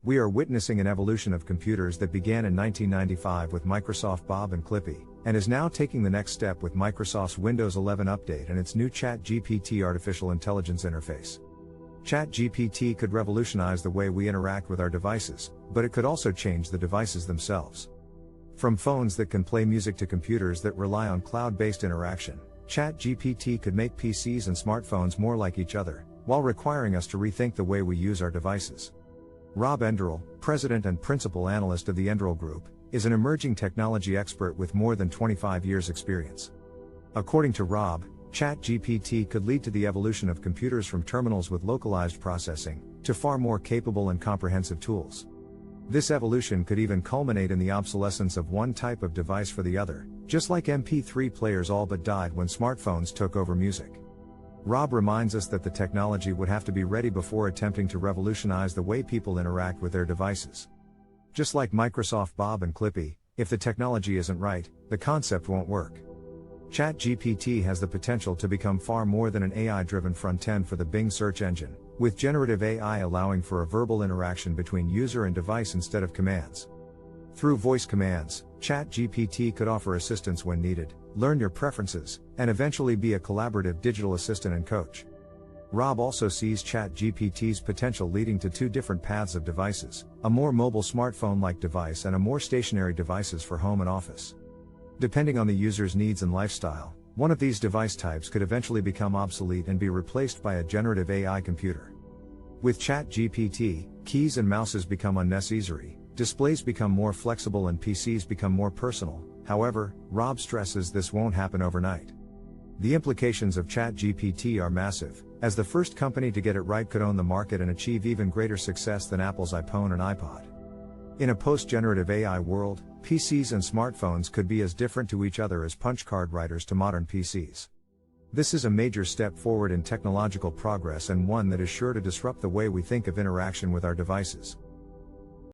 We are witnessing an evolution of computers that began in 1995 with Microsoft Bob and Clippy, and is now taking the next step with Microsoft's Windows 11 update and its new ChatGPT artificial intelligence interface. ChatGPT could revolutionize the way we interact with our devices, but it could also change the devices themselves. From phones that can play music to computers that rely on cloud-based interaction, ChatGPT could make PCs and smartphones more like each other, while requiring us to rethink the way we use our devices. Rob Enderle, president and principal analyst of the Enderle Group, is an emerging technology expert with more than 25 years' experience. According to Rob, ChatGPT could lead to the evolution of computers from terminals with localized processing, to far more capable and comprehensive tools. This evolution could even culminate in the obsolescence of one type of device for the other, just like MP3 players all but died when smartphones took over music. Rob reminds us that the technology would have to be ready before attempting to revolutionize the way people interact with their devices. Just like Microsoft Bob and Clippy, if the technology isn't right, the concept won't work. ChatGPT has the potential to become far more than an AI-driven front-end for the Bing search engine, with generative AI allowing for a verbal interaction between user and device instead of commands. Through voice commands, ChatGPT could offer assistance when needed, learn your preferences, and eventually be a collaborative digital assistant and coach. Rob also sees ChatGPT's potential leading to two different paths of devices, a more mobile smartphone-like device and a more stationary devices for home and office. Depending on the user's needs and lifestyle, one of these device types could eventually become obsolete and be replaced by a generative AI computer. With ChatGPT, keys and mouses become unnecessary, displays become more flexible and PCs become more personal. However, Rob stresses this won't happen overnight. The implications of ChatGPT are massive, as the first company to get it right could own the market and achieve even greater success than Apple's iPhone and iPod. In a post-generative AI world, PCs and smartphones could be as different to each other as punch card writers to modern PCs. This is a major step forward in technological progress and one that is sure to disrupt the way we think of interaction with our devices.